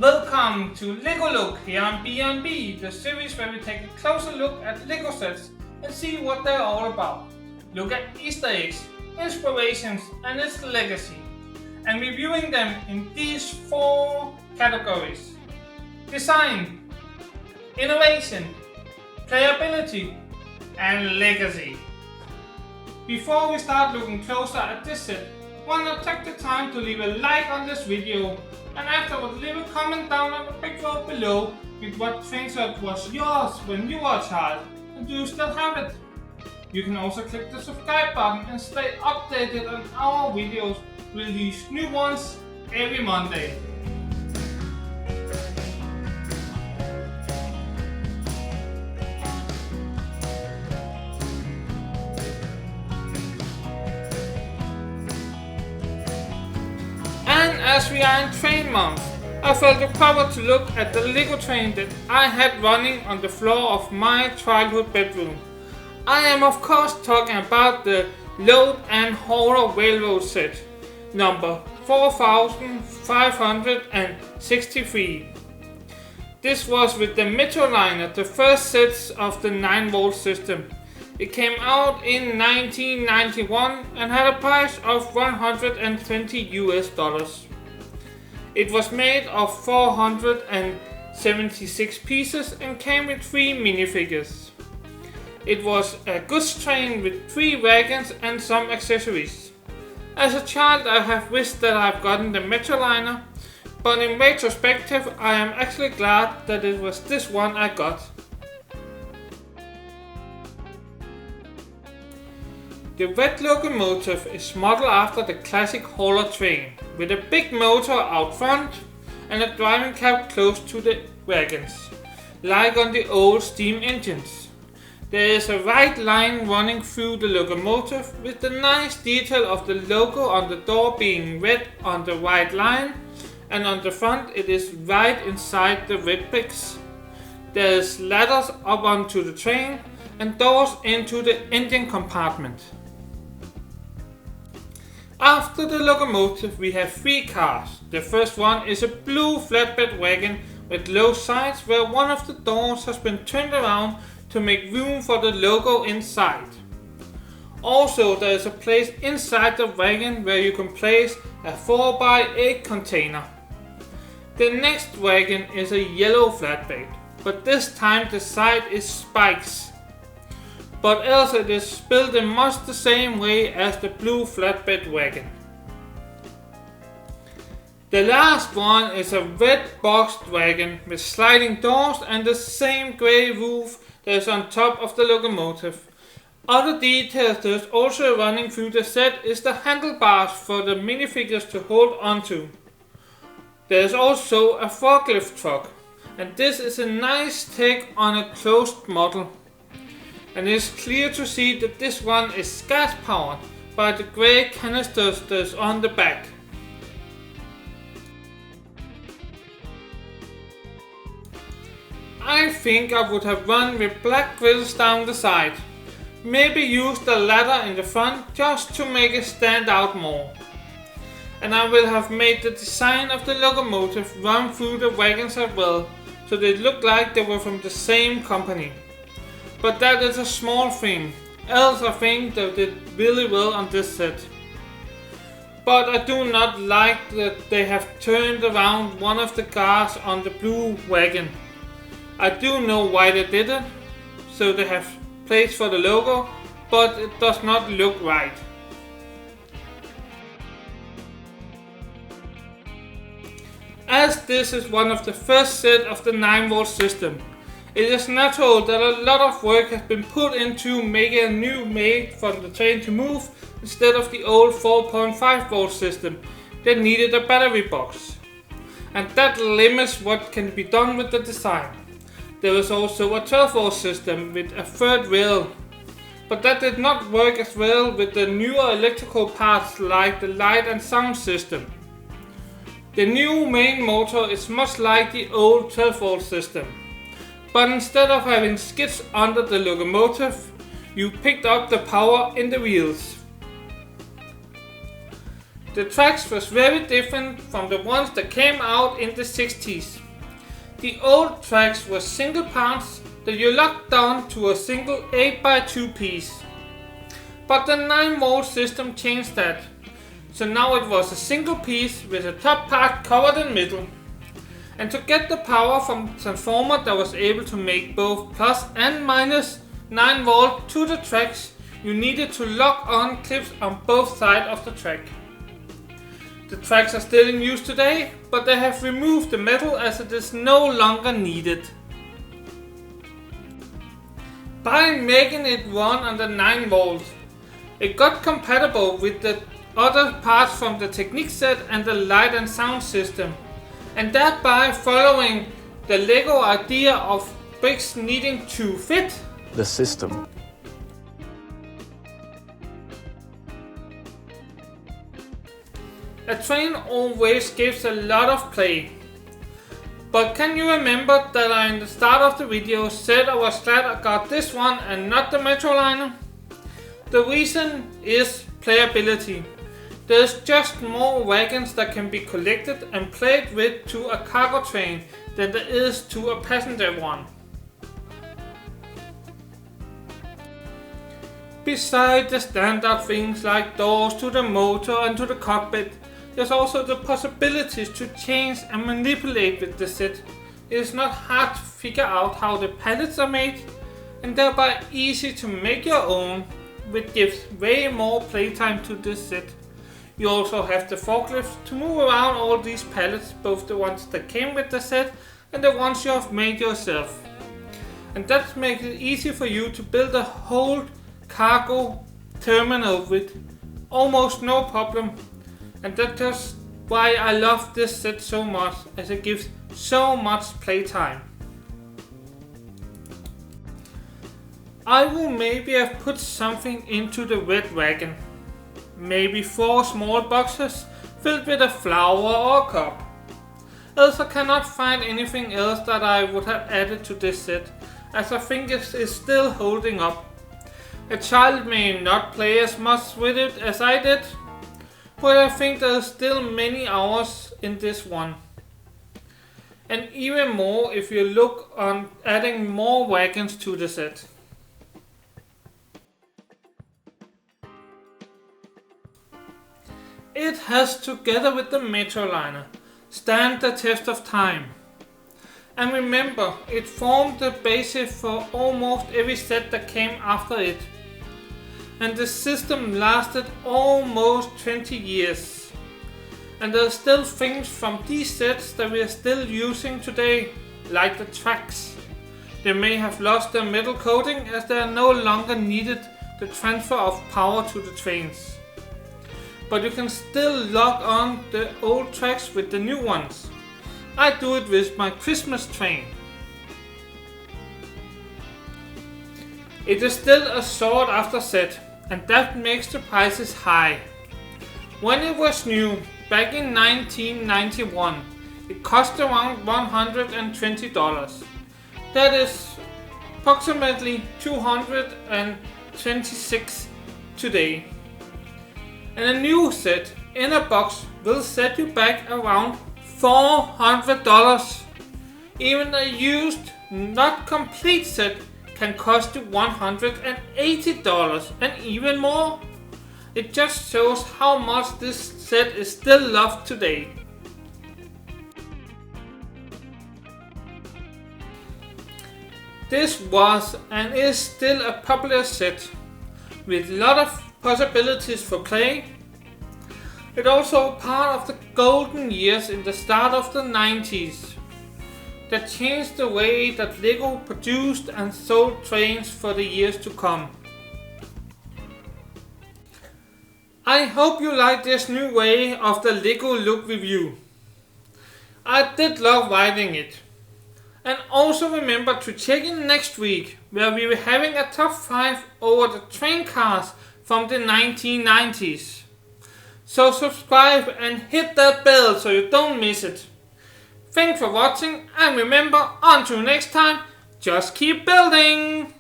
Welcome to LEGO Look here on B&B, the series where we take a closer look at LEGO sets and see what they're all about. Look at Easter eggs, inspirations and its legacy, and reviewing them in these 4 categories: design, innovation, playability and legacy. Before we start looking closer at this set, why not take the time to leave a like on this video, and afterwards leave a comment down on the picture below with what train set was yours when you were a child, and do you still have it? You can also click the subscribe button and stay updated on our videos. We release new ones every Monday. And as we are in train month, I felt it proper to look at the LEGO train that I had running on the floor of my childhood bedroom. I am of course talking about the Load and Hauler Railroad set, number 4563. This was with the Metroliner, the first sets of the 9-volt system. It came out in 1991 and had a price of $120. It was made of 476 pieces and came with 3 minifigures. It was a goods train with 3 wagons and some accessories. As a child I have wished that I've gotten the Metroliner, but in retrospective I am actually glad that it was this one I got. The red locomotive is modeled after the classic hauler train, with a big motor out front and a driving cab close to the wagons, like on the old steam engines. There is a white line running through the locomotive, with the nice detail of the logo on the door being red on the white line, and on the front it is right inside the red bricks. There is ladders up onto the train and doors into the engine compartment. After the locomotive we have 3 cars. The first one is a blue flatbed wagon with low sides, where one of the doors has been turned around to make room for the logo inside. Also there is a place inside the wagon where you can place a 4x8 container. The next wagon is a yellow flatbed, but this time the side is spikes. But else it is built in much the same way as the blue flatbed wagon. The last one is a red boxed wagon with sliding doors and the same grey roof that is on top of the locomotive. Other details that is also running through the set is the handlebars for the minifigures to hold onto. There is also a forklift truck, and this is a nice take on a closed model. And it is clear to see that this one is gas powered by the grey canisters that is on the back. I think I would have run with black grills down the side. Maybe use the ladder in the front just to make it stand out more. And I will have made the design of the locomotive run through the wagons as well, so they look like they were from the same company. But that is a small thing, else I think they did really well on this set. But I do not like that they have turned around one of the cars on the blue wagon. I do know why they did it, so they have place for the logo, but it does not look right. As this is one of the first set of the 9-volt system, it is natural that a lot of work has been put into making a new made for the train to move instead of the old 4.5 volt system that needed a battery box. And that limits what can be done with the design. There is also a 12 volt system with a third rail, but that did not work as well with the newer electrical parts like the light and sound system. The new main motor is much like the old 12 volt system. But instead of having skids under the locomotive, you picked up the power in the wheels. The tracks was very different from the ones that came out in the 60s. The old tracks were single parts that you locked down to a single 8x2 piece. But the 9-volt system changed that. So now it was a single piece with the top part covered in metal. And to get the power from the transformer that was able to make both plus and minus 9 volt to the tracks, you needed to lock on clips on both sides of the track. The tracks are still in use today, but they have removed the metal as it is no longer needed. By making it run on the 9 volts, it got compatible with the other parts from the Technic set and the light and sound system, and thereby following the LEGO idea of bricks needing to fit the system. A train always gives a lot of play. But can you remember that I in the start of the video said I was glad I got this one and not the Metroliner? The reason is playability. There's just more wagons that can be collected and played with to a cargo train than there is to a passenger one. Besides the standard things like doors to the motor and to the cockpit, there's also the possibilities to change and manipulate with the set. It is not hard to figure out how the pallets are made, and thereby easy to make your own, which gives way more playtime to this set. You also have the forklifts to move around all these pallets, both the ones that came with the set and the ones you have made yourself. And that makes it easy for you to build a whole cargo terminal with almost no problem. And that's just why I love this set so much, as it gives so much playtime. I will maybe have put something into the red wagon. Maybe 4 small boxes filled with a flower or a cup. Else I cannot find anything else that I would have added to this set, as I think it is still holding up. A child may not play as much with it as I did, but I think there are still many hours in this one. And even more if you look on adding more wagons to the set. It has, together with the Metroliner, stand the test of time. And remember, it formed the basis for almost every set that came after it. And the system lasted almost 20 years. And there are still things from these sets that we are still using today, like the tracks. They may have lost their metal coating as they are no longer needed to transfer of power to the trains. But you can still lock on the old tracks with the new ones. I do it with my Christmas train. It is still a sought after set, and that makes the prices high. When it was new, back in 1991, it cost around $120. That is approximately $226 today. And a new set in a box will set you back around $400. Even a used, not complete set can cost you $180 and even more. It just shows how much this set is still loved today. This was and is still a popular set with a lot of possibilities for play. It also part of the golden years in the start of the 90s that changed the way that LEGO produced and sold trains for the years to come. I hope you like this new way of the LEGO look review. I did love writing it. And also remember to check in next week, where we will be having a top 5 over the train cars from the 1990s. So subscribe and hit that bell so you don't miss it. Thanks for watching, and remember, until next time, just keep building!